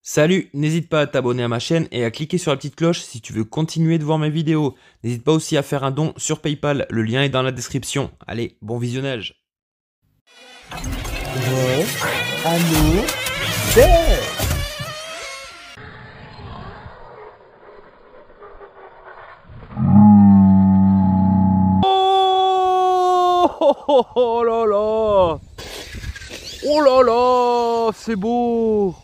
Salut, n'hésite pas à t'abonner à ma chaîne et à cliquer sur la petite cloche si tu veux continuer de voir mes vidéos. N'hésite pas aussi à faire un don sur PayPal, le lien est dans la description. Allez, bon visionnage. Ouais, allô, there. Oh là là! Oh là là! C'est beau!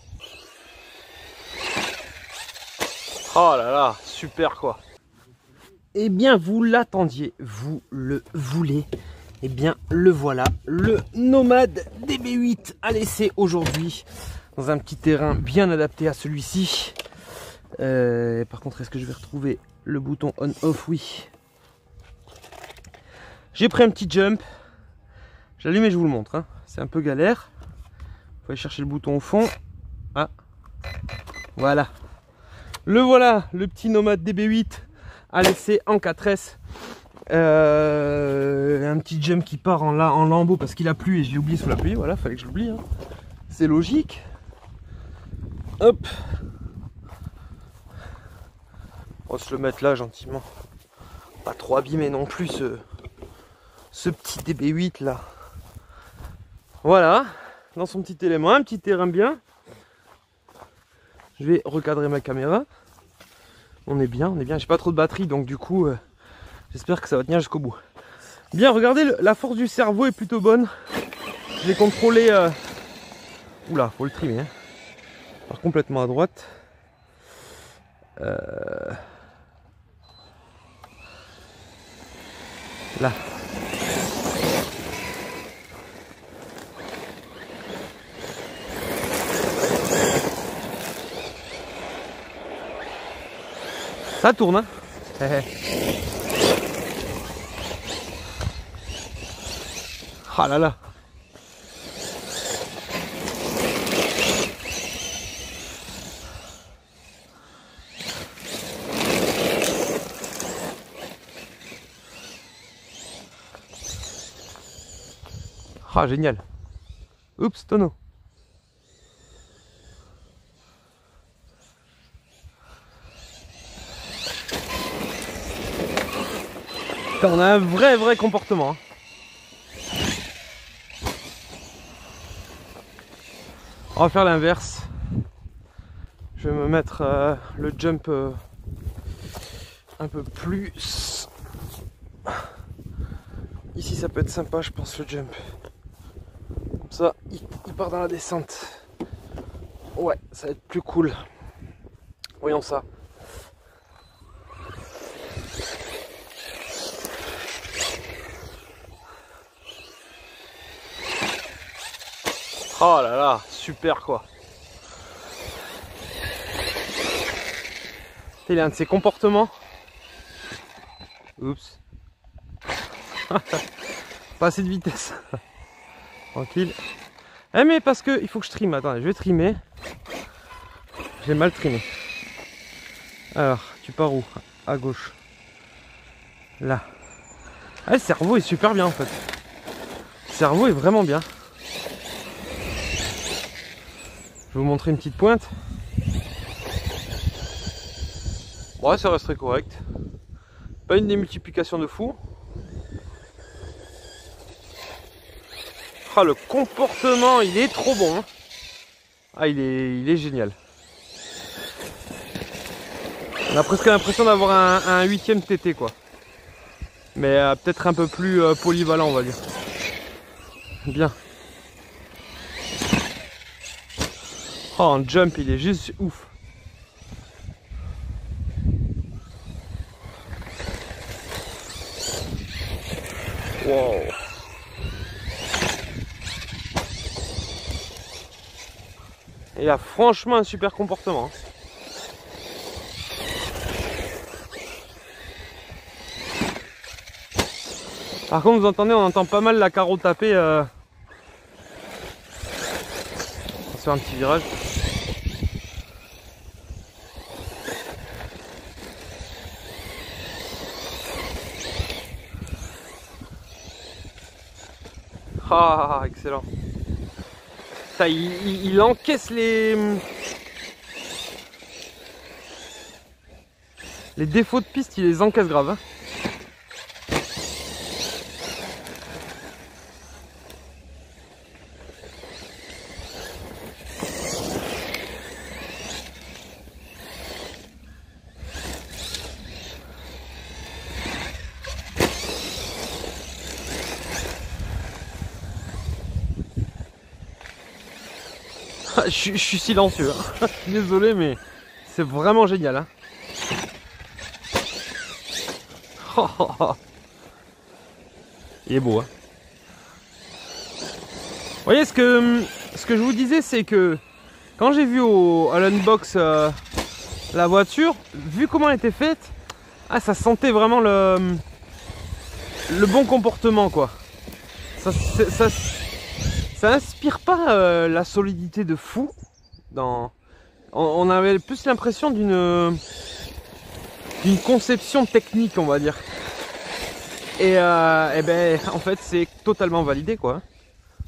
Oh là là, super quoi! Eh bien, vous l'attendiez, vous le voulez. Eh bien, le voilà, le Nomad DB8 à l'essai aujourd'hui dans un petit terrain bien adapté à celui-ci. Par contre, est-ce que je vais retrouver le bouton on-off? Oui. J'ai pris un petit jump. J'allume et je vous le montre. Hein. C'est un peu galère. Il faut aller chercher le bouton au fond. Ah, voilà. Le voilà, le petit Nomad DB8 à l'essai en 4S. Un petit jump qui part en lambeaux parce qu'il a plu et je l'ai oublié sous la pluie. Voilà, fallait que je l'oublie. Hein. C'est logique. Hop. On va se le mettre là gentiment. Pas trop abîmé non plus ce petit DB8 là. Voilà, dans son petit élément, un petit terrain bien. Je vais recadrer ma caméra. On est bien, on est bien. J'ai pas trop de batterie donc du coup, j'espère que ça va tenir jusqu'au bout. Bien, regardez, la force du cerveau est plutôt bonne. Je l'ai contrôlé. Oula, faut le trimer. Hein. Alors, complètement à droite. Là. Ça tourne, hein. Ah là là. Ah, génial. Oups, tonneau. On a un vrai comportement. Hein. On va faire l'inverse. Je vais me mettre le jump un peu plus. Ici ça peut être sympa je pense le jump. Comme ça il part dans la descente. Ouais, ça va être plus cool. Voyons ça. Oh là là, super quoi. Il a un de ses comportements. Oups. Pas assez de vitesse. Tranquille. Eh mais parce que il faut que je trime. Attendez, je vais trimer. J'ai mal trimé. Alors, tu pars où? À gauche. Là. Ah, le cerveau est super bien en fait. Le cerveau est vraiment bien. Je vais vous montrer une petite pointe. Ouais, ça resterait correct. Pas une démultiplication de fou. Ah, le comportement, il est trop bon. Hein. Ah, il est génial. On a presque l'impression d'avoir un 8ème TT quoi. Mais peut-être un peu plus polyvalent on va dire. Bien. Oh, en jump, il est juste ouf. Wow. Il a franchement un super comportement. Hein. Par contre, vous entendez, on entend pas mal la carreau taper. On va se faire un petit virage. Ah, excellent. Ça, il encaisse les les défauts de piste, il les encaisse grave. Hein. Je suis silencieux, hein. Je suis désolé, mais c'est vraiment génial. Hein. Il est beau. Hein. Vous voyez, ce que je vous disais, c'est que quand j'ai vu à l'unbox la voiture, vu comment elle était faite, ah, ça sentait vraiment le bon comportement, quoi. Ça inspire pas la solidité de fou. On avait plus l'impression d'une conception technique, on va dire. Et ben, en fait, c'est totalement validé, quoi,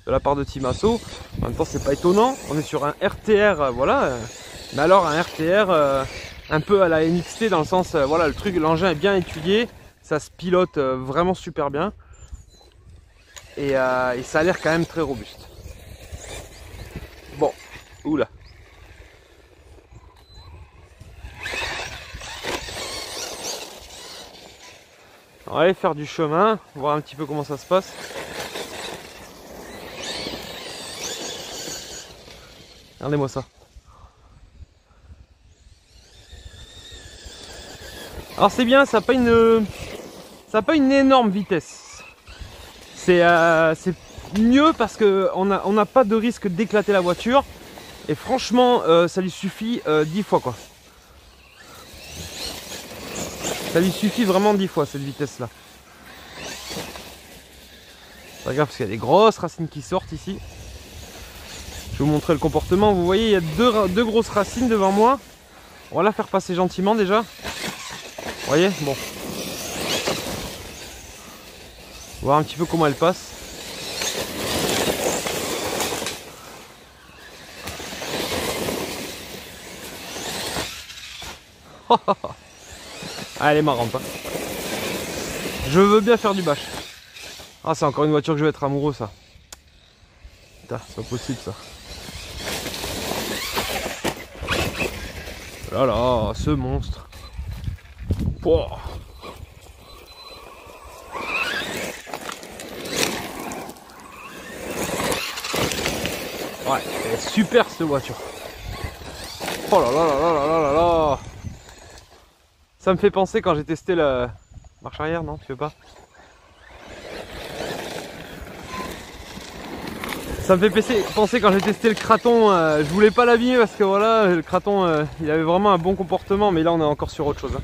de la part de Team Asso. En même temps, c'est pas étonnant. On est sur un RTR, voilà. Mais alors, un RTR un peu à la NXT, dans le sens, voilà, le truc, l'engin est bien étudié. Ça se pilote vraiment super bien. Et ça a l'air quand même très robuste. Bon, oula. On va aller faire du chemin, voir un petit peu comment ça se passe. Regardez-moi ça. Alors c'est bien, ça n'a pas une énorme vitesse. C'est mieux parce qu'on n'a pas de risque d'éclater la voiture. Et franchement, ça lui suffit 10 fois, quoi. Ça lui suffit vraiment 10 fois cette vitesse là. Pas grave parce qu'il y a des grosses racines qui sortent ici. Je vais vous montrer le comportement. Vous voyez, il y a deux grosses racines devant moi. On va la faire passer gentiment déjà. Vous voyez, bon. Voir un petit peu comment elle passe. Ah, elle est marrante. Hein. Je veux bien faire du bâche. Ah, c'est encore une voiture que je vais être amoureux, ça. Putain, c'est pas possible, ça. Là là, ce monstre. Pouah. Ouais, elle est super cette voiture. Oh là là là là là là là. Ça me fait penser quand j'ai testé la marche arrière, non, tu veux pas? Ça me fait penser quand j'ai testé le Kraton, je voulais pas l'abîmer parce que voilà, le Kraton il avait vraiment un bon comportement, mais là on est encore sur autre chose. Hein.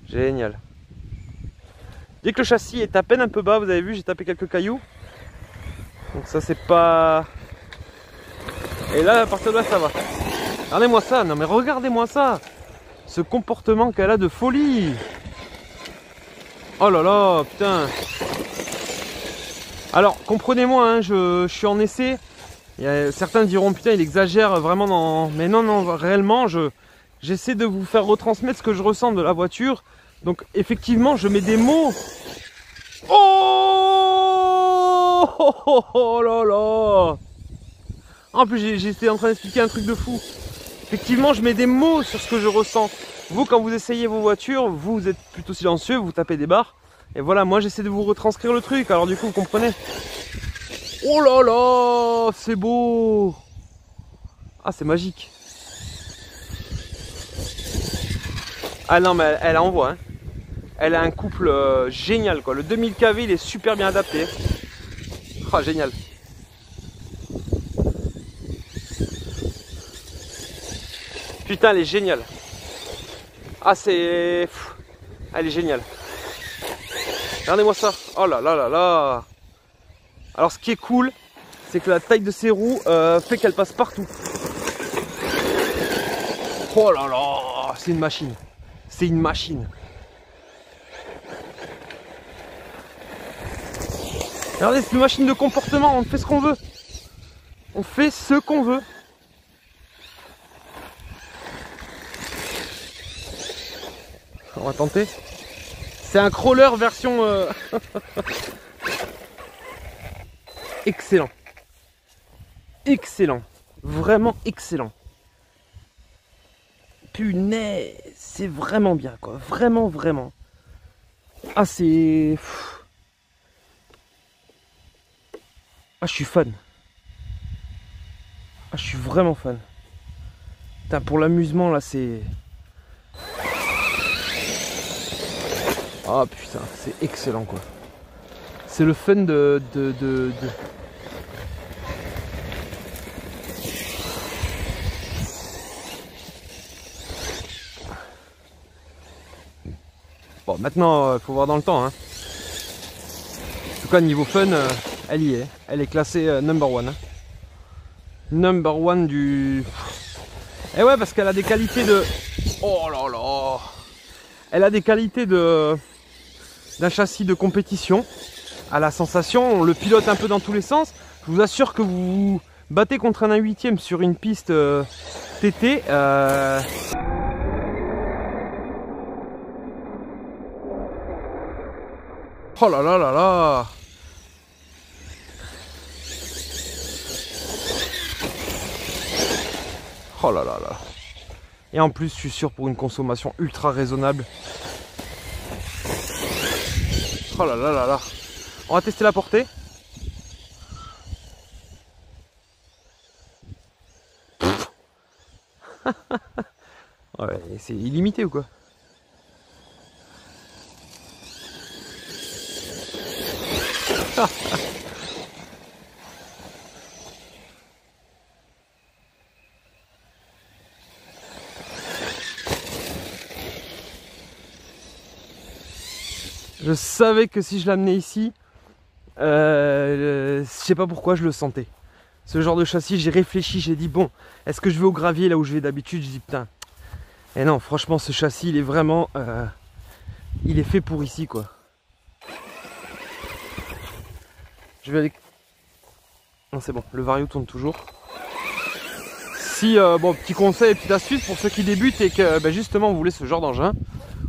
Génial. Dès que le châssis est à peine un peu bas, vous avez vu, j'ai tapé quelques cailloux. Donc ça c'est pas... Et là, à partir de là, ça va. Regardez-moi ça, non mais regardez-moi ça. Ce comportement qu'elle a de folie. Oh là là, putain. Alors, comprenez-moi, hein, je suis en essai. Certains diront, putain, il exagère vraiment dans... Mais non, non, réellement, j'essaie de vous faire retransmettre ce que je ressens de la voiture. Donc, effectivement, je mets des mots. Oh, oh, oh, oh là là. En plus, j'étais en train d'expliquer un truc de fou. Effectivement, je mets des mots sur ce que je ressens. Vous, quand vous essayez vos voitures, vous êtes plutôt silencieux, vous tapez des barres. Et voilà, moi, j'essaie de vous retranscrire le truc. Alors du coup, vous comprenez. Oh là là, c'est beau. Ah, c'est magique. Ah non, mais elle envoie. Hein. Elle a un couple génial, quoi. Le 2000 kV, il est super bien adapté. Ah, génial. Putain, elle est géniale. Ah, c'est... Elle est géniale. Regardez-moi ça. Oh là là là là. Alors, ce qui est cool, c'est que la taille de ses roues fait qu'elle passe partout. Oh là là. C'est une machine. C'est une machine. Regardez, c'est une machine de comportement. On fait ce qu'on veut. On fait ce qu'on veut. On va tenter. C'est un crawler version... Excellent. Excellent. Vraiment excellent. Punaise, c'est vraiment bien quoi. Vraiment, vraiment. Ah, c'est... Ah, je suis fan. Ah, je suis vraiment fan. Putain, pour l'amusement là, c'est... Ah putain, c'est excellent quoi. C'est le fun de... Bon, maintenant, il faut voir dans le temps. Hein. En tout cas, niveau fun, elle y est. Elle est classée number one. Hein. Number one du... Et ouais, parce qu'elle a des qualités de... Oh là là. Elle a des qualités de... d'un châssis de compétition. À la sensation, on le pilote un peu dans tous les sens. Je vous assure que vous vous battez contre un 1/8 sur une piste TT. Oh là là là là. Oh là là là. Et en plus, je suis sûr pour une consommation ultra raisonnable. Oh là là là là. On va tester la portée. Ouais, c'est illimité ou quoi? Je savais que si je l'amenais ici, je sais pas pourquoi je le sentais. Ce genre de châssis, j'ai réfléchi, j'ai dit bon, est-ce que je vais au gravier là où je vais d'habitude? Je dis putain. Et non, franchement, ce châssis, il est vraiment, il est fait pour ici quoi. Je vais aller. Non, c'est bon, le Vario tourne toujours. Si, bon, petit conseil, petite astuce pour ceux qui débutent et que ben, justement vous voulez ce genre d'engin,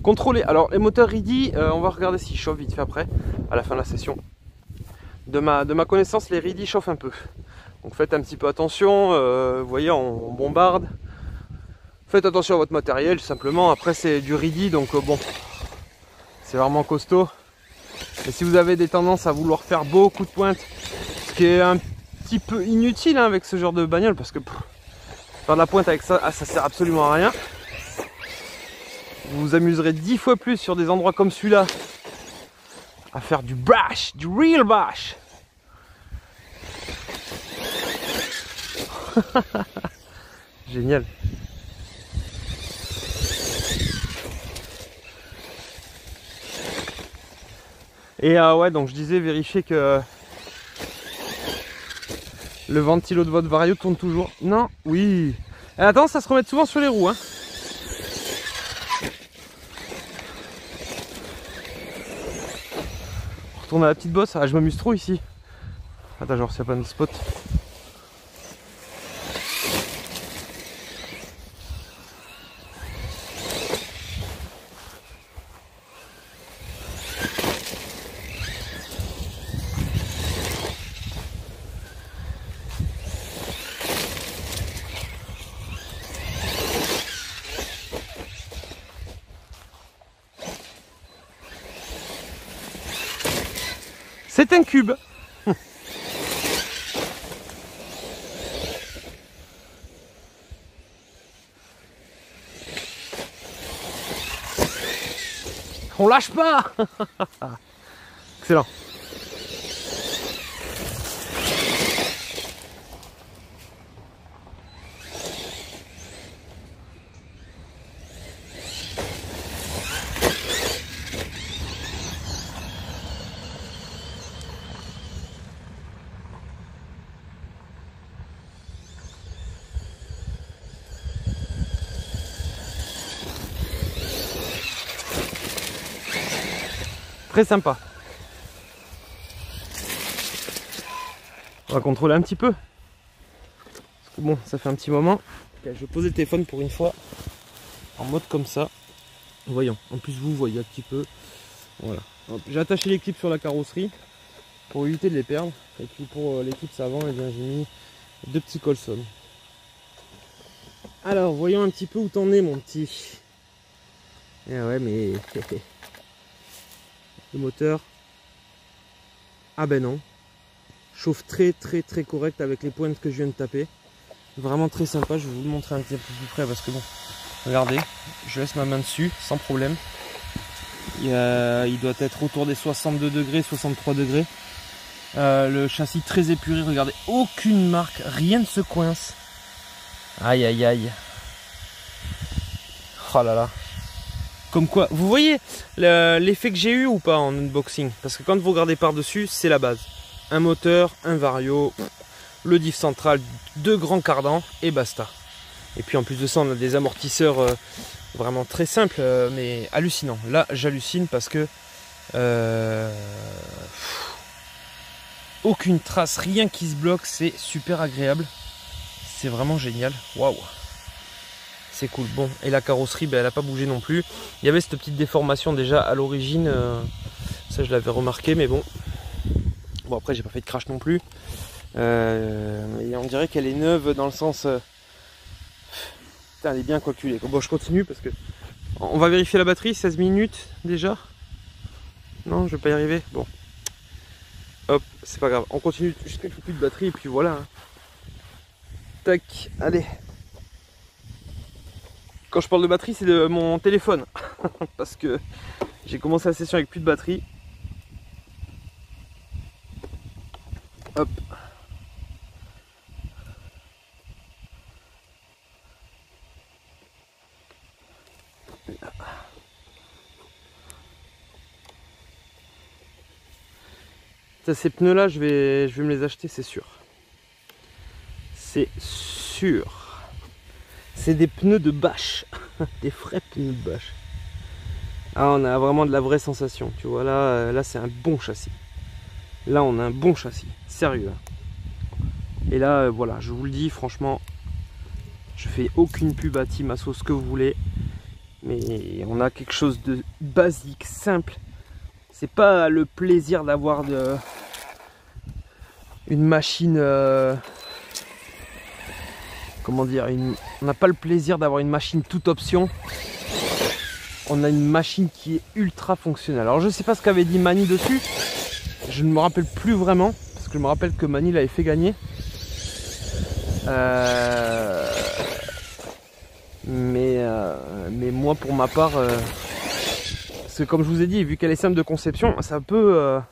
contrôlez. Alors, les moteurs RIDI, on va regarder s'ils chauffent vite fait après, à la fin de la session. De ma connaissance, les RIDI chauffent un peu. Donc faites un petit peu attention, vous voyez, on bombarde. Faites attention à votre matériel, tout simplement. Après, c'est du RIDI, donc bon, c'est vraiment costaud. Et si vous avez des tendances à vouloir faire beaucoup de pointes, ce qui est un petit peu inutile hein, avec ce genre de bagnole, parce que faire de la pointe avec ça, ça sert absolument à rien. Vous vous amuserez 10 fois plus sur des endroits comme celui-là à faire du bash, du real bash. Génial. Et ouais, donc je disais, vérifiez que le ventilo de votre Vario tourne toujours. Non, oui. Et attends, ça se remet souvent sur les roues. Hein. On retourne à la petite bosse. Ah, je m'amuse trop ici. Attends, genre, s'il n'y a pas de spot. C'est un cube. On lâche pas. Excellent. Très sympa. On va contrôler un petit peu. Bon, ça fait un petit moment. Okay, je vais poser le téléphone pour une fois en mode comme ça. Voyons, en plus vous voyez un petit peu. Voilà. J'ai attaché les clips sur la carrosserie pour éviter de les perdre. Et puis pour les clips avant, eh bien j'ai mis 2 petits colsons. Alors, voyons un petit peu où t'en es, mon petit. Eh ouais, mais le moteur. Ah ben non. Chauffe très correct avec les pointes que je viens de taper. Vraiment très sympa. Je vais vous le montrer un petit peu plus près parce que bon, regardez, je laisse ma main dessus sans problème. Il doit être autour des 62 degrés, 63 degrés. Le châssis très épuré, regardez, aucune marque, rien ne se coince. Aïe aïe aïe. Oh là là. Comme quoi, vous voyez l'effet que j'ai eu ou pas en unboxing? Parce que quand vous regardez par-dessus, c'est la base. Un moteur, un vario, le diff central, 2 grands cardans et basta. Et puis en plus de ça, on a des amortisseurs vraiment très simples, mais hallucinants. Là, j'hallucine parce que aucune trace, rien qui se bloque, c'est super agréable. C'est vraiment génial. Waouh! C'est cool. Bon, et la carrosserie, ben, elle n'a pas bougé non plus. Il y avait cette petite déformation déjà à l'origine. Ça, je l'avais remarqué, mais bon. Bon, après, j'ai pas fait de crash non plus. Mais on dirait qu'elle est neuve dans le sens... Putain, elle est bien calculée. Bon, je continue parce que... On va vérifier la batterie, 16 minutes déjà. Non, je vais pas y arriver. Bon. Hop, c'est pas grave. On continue jusqu'à qu'il n'y ait plus de batterie et puis voilà. Tac, allez. Quand je parle de batterie, c'est de mon téléphone. Parce que j'ai commencé la session avec plus de batterie. Hop. Ça, ces pneus là, je vais me les acheter, c'est sûr. C'est sûr. C'est des pneus de bâche. Des vrais pneus de bâche. Ah, on a vraiment de la vraie sensation. Tu vois, là c'est un bon châssis. Là, on a un bon châssis. Sérieux. Et là, voilà, je vous le dis, franchement, je fais aucune pub à Team Asso, ce que vous voulez. Mais on a quelque chose de basique, simple. C'est pas le plaisir d'avoir une machine... comment dire, on n'a pas le plaisir d'avoir une machine toute option. On a une machine qui est ultra fonctionnelle. Alors je sais pas ce qu'avait dit Mani dessus. Je ne me rappelle plus vraiment. Parce que je me rappelle que Mani l'avait fait gagner. Mais moi pour ma part... parce que comme je vous ai dit, vu qu'elle est simple de conception, ça peut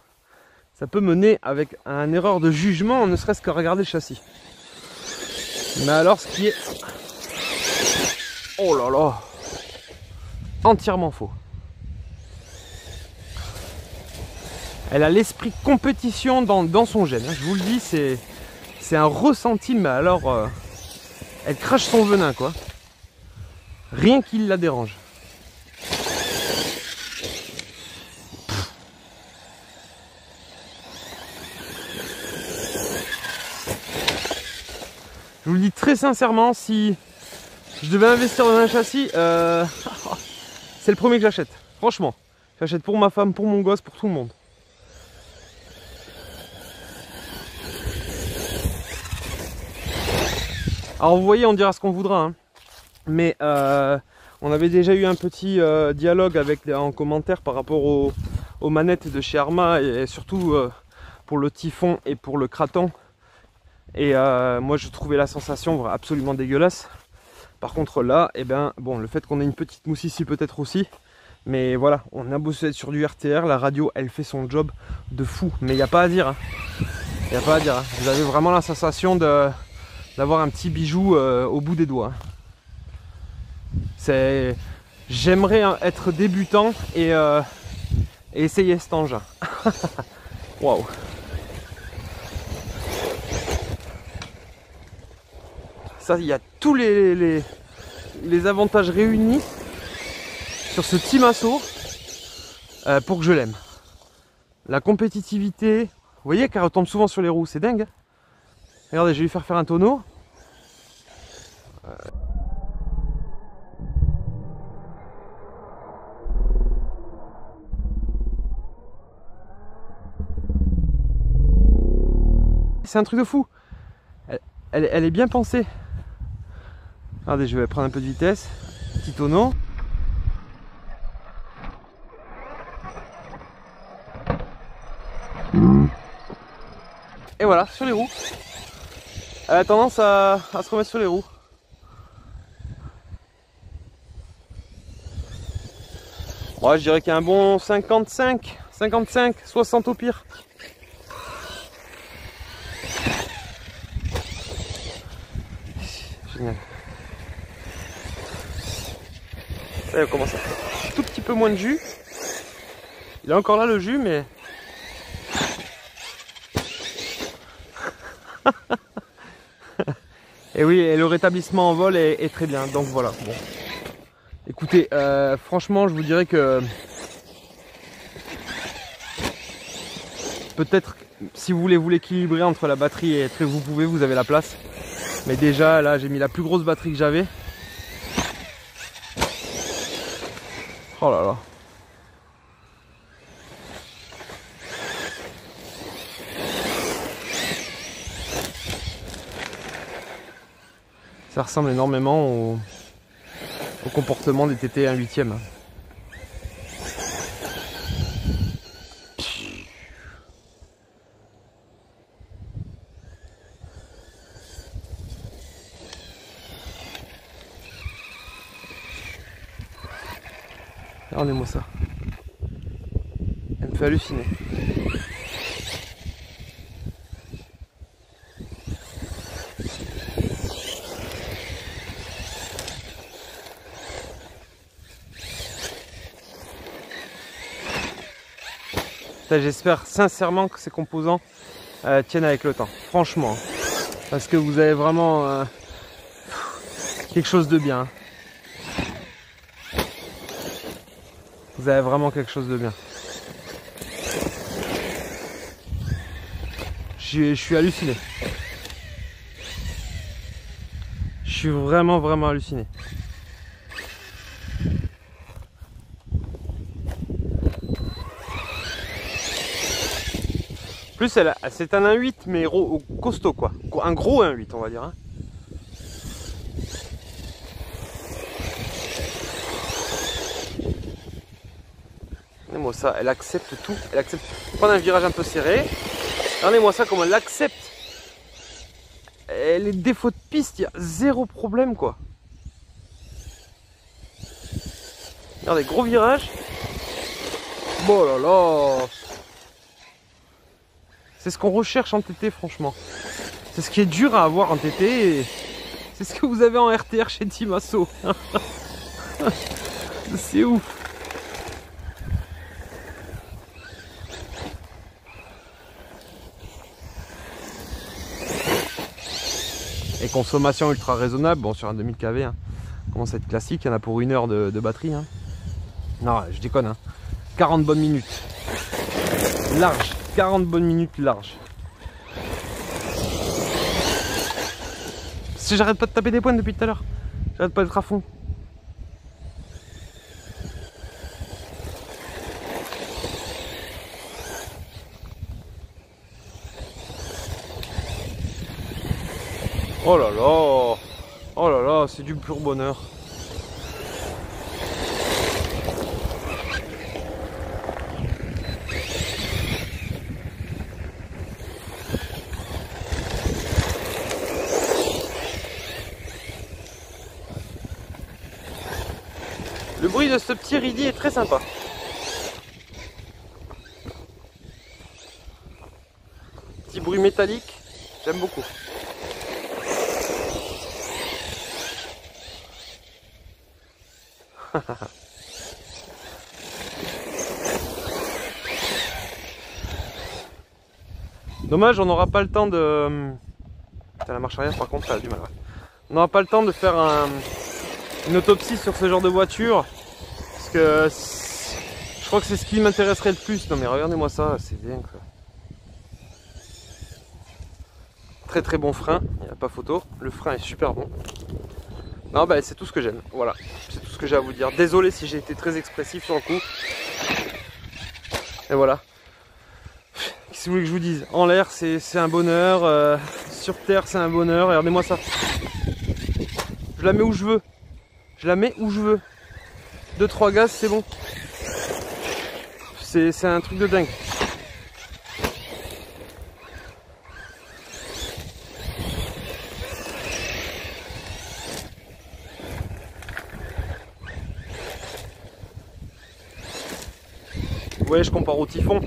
mener avec une erreur de jugement, ne serait-ce que regarder le châssis. Mais alors ce qui est... Oh là là! Entièrement faux. Elle a l'esprit compétition dans son gène. Je vous le dis, c'est un ressenti, mais alors... elle crache son venin, quoi. Rien qui la dérange. Je vous le dis très sincèrement, si je devais investir dans un châssis, c'est le premier que j'achète. Franchement, j'achète pour ma femme, pour mon gosse, pour tout le monde. Alors vous voyez, on dira ce qu'on voudra, hein. Mais on avait déjà eu un petit dialogue en commentaire par rapport aux manettes de chez Arma et surtout pour le Typhon et pour le Kraton. Et moi je trouvais la sensation absolument dégueulasse. Par contre là, eh ben, bon, le fait qu'on ait une petite mousse ici peut-être aussi. Mais voilà, on a bossé sur du RTR, la radio elle fait son job de fou. Mais il n'y a pas à dire. Il n'y a pas à dire. Vous avez vraiment la sensation d'avoir un petit bijou au bout des doigts. J'aimerais être débutant et essayer cet engin. Waouh. Ça, il y a tous les avantages réunis sur ce Team Asso pour que je l'aime. La compétitivité, vous voyez qu'elle retombe souvent sur les roues, c'est dingue. Regardez, je vais lui faire un tonneau. C'est un truc de fou. Elle est bien pensée. Regardez, je vais prendre un peu de vitesse. Petit tonneau. Et voilà, sur les roues. Elle a tendance à se remettre sur les roues. Ouais, je dirais qu'il y a un bon 55, 60 au pire. Génial. Ça, il commence à faire un tout petit peu moins de jus. Il est encore là le jus, mais... Et oui, et le rétablissement en vol est très bien, donc voilà. Bon. Écoutez, franchement, je vous dirais que peut-être si vous voulez vous l'équilibrer entre la batterie et très vous pouvez, vous avez la place. Mais déjà, là, j'ai mis la plus grosse batterie que j'avais. Oh là là. Ça ressemble énormément au comportement des TT 1/8. Regardez-moi ça. Elle me fait halluciner. J'espère sincèrement que ces composants tiennent avec le temps, franchement, parce que vous avez vraiment quelque chose de bien. Vous avez vraiment quelque chose de bien. Je suis halluciné. Je suis vraiment halluciné. Plus c'est un 1/8 mais costaud quoi. Un gros 1/8 on va dire. Hein. Regardez-moi ça, elle accepte tout. Elle accepte prendre un virage un peu serré. Regardez-moi ça comme elle l'accepte. Les défauts de piste, il y a zéro problème quoi. Regardez, gros virage. Oh là là. C'est ce qu'on recherche en TT franchement. C'est ce qui est dur à avoir en TT. C'est ce que vous avez en RTR chez Timasso. C'est ouf. Et consommation ultra raisonnable. Bon, sur un 2000 kV, hein. Commence à être classique. Il y en a pour 1 heure de batterie. Hein. Non, je déconne. Hein. 40 bonnes minutes. Large. 40 bonnes minutes large. Si j'arrête pas de taper des points depuis tout à l'heure. J'arrête pas d'être à fond. Oh là là. Oh là là, c'est du pur bonheur. Le bruit de ce petit ridi est très sympa. Petit bruit métallique, j'aime beaucoup. Dommage, on n'aura pas le temps de... Putain, la marche arrière par contre, ça a du mal. Ouais. On n'aura pas le temps de faire une autopsie sur ce genre de voiture. Parce que je crois que c'est ce qui m'intéresserait le plus. Non mais regardez-moi ça, c'est dingue. Très très bon frein, il n'y a pas photo. Le frein est super bon. Non, bah c'est tout ce que j'aime. Voilà, c'est tout ce que j'ai à vous dire. Désolé si j'ai été très expressif sur le coup. Et voilà. Qu'est-ce que vous voulez que je vous dise? En l'air, c'est un bonheur. Sur terre, c'est un bonheur. Regardez-moi ça. Je la mets où je veux. Je la mets où je veux. 2-3 gaz, c'est bon. C'est un truc de dingue. Ouais, je compare au typhon.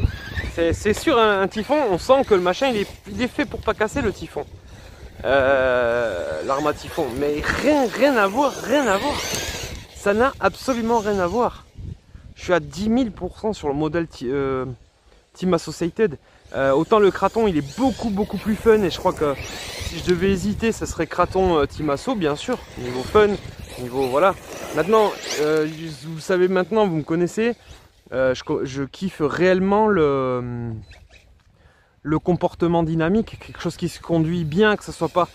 C'est sûr, un typhon, on sent que le machin, il est fait pour pas casser le typhon. L'arme à typhon. Mais rien à voir, rien à voir. Ça n'a absolument rien à voir. Je suis à 10 000% sur le modèle Team Associated. Autant le Kraton, il est beaucoup plus fun. Et je crois que si je devais hésiter, ça serait Kraton Team Asso, bien sûr. Niveau fun, niveau voilà. Maintenant, vous savez maintenant, vous me connaissez. Je kiffe réellement le comportement dynamique, quelque chose qui se conduit bien, que ce soit pas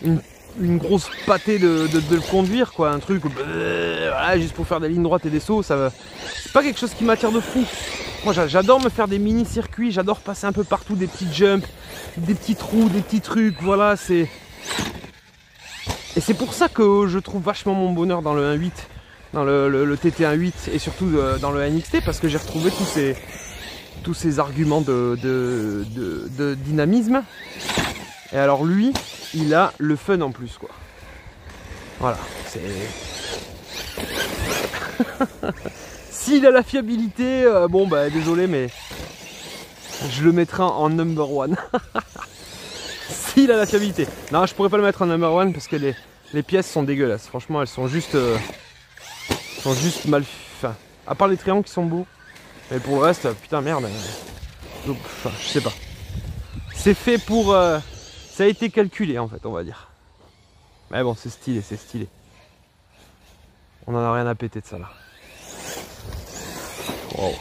une grosse pâtée de le conduire, quoi, un truc voilà, juste pour faire des lignes droites et des sauts, c'est pas quelque chose qui m'attire de fou. Moi j'adore me faire des mini-circuits, j'adore passer un peu partout, des petits jumps, des petits trous, des petits trucs, voilà, et c'est pour ça que je trouve vachement mon bonheur dans le 1.8. Dans le TT1.8 et surtout dans le NXT, parce que j'ai retrouvé tous ces arguments de dynamisme. Et alors lui, il a le fun en plus, quoi. Voilà, c'est... S'il a la fiabilité, bon bah désolé, mais je le mettrai en number one. S'il a la fiabilité. Non, je pourrais pas le mettre en number one parce que les pièces sont dégueulasses. Franchement, elles sont juste... mal... Enfin, à part les triangles qui sont beaux. Mais pour le reste, putain merde. Donc, enfin, je sais pas. C'est fait pour... ça a été calculé en fait, on va dire. Mais bon, c'est stylé, c'est stylé. On en a rien à péter de ça là. Wow.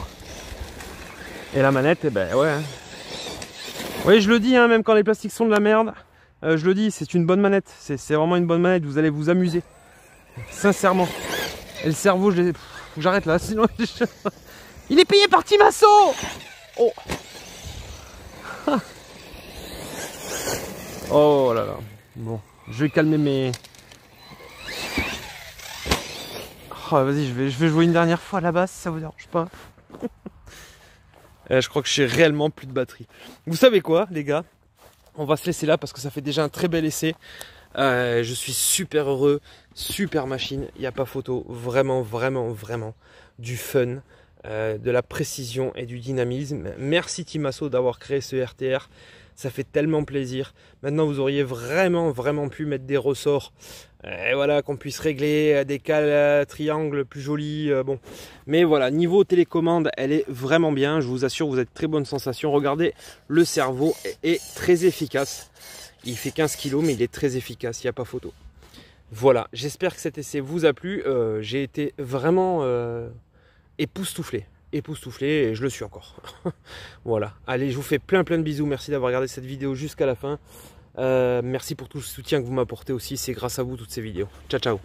Et la manette, eh ben ouais. Hein. Oui, je le dis, hein, même quand les plastiques sont de la merde. Je le dis, c'est une bonne manette. C'est vraiment une bonne manette, vous allez vous amuser. Sincèrement. Et le cerveau, faut que j'arrête là, sinon... Il est payé par Team Asso. Oh. Oh là là. Bon, je vais calmer mes... Oh, vas-y, je vais jouer une dernière fois à la basse, si ça vous dérange pas. Je crois que j'ai réellement plus de batterie. Vous savez quoi, les gars? On va se laisser là parce que ça fait déjà un très bel essai. Je suis super heureux, super machine, il n'y a pas photo, vraiment du fun, de la précision et du dynamisme. Merci Team Asso d'avoir créé ce RTR, ça fait tellement plaisir. Maintenant vous auriez vraiment pu mettre des ressorts, et voilà, qu'on puisse régler des cales triangles plus jolis, bon. Mais voilà, niveau télécommande, elle est vraiment bien, je vous assure, vous avez de très bonnes sensations. Regardez, le cerveau est très efficace. Il fait 15 kg, mais il est très efficace, il n'y a pas photo. Voilà, j'espère que cet essai vous a plu. J'ai été vraiment époustouflé, et je le suis encore. Voilà, allez, je vous fais plein de bisous. Merci d'avoir regardé cette vidéo jusqu'à la fin. Merci pour tout le soutien que vous m'apportez aussi. C'est grâce à vous toutes ces vidéos. Ciao, ciao.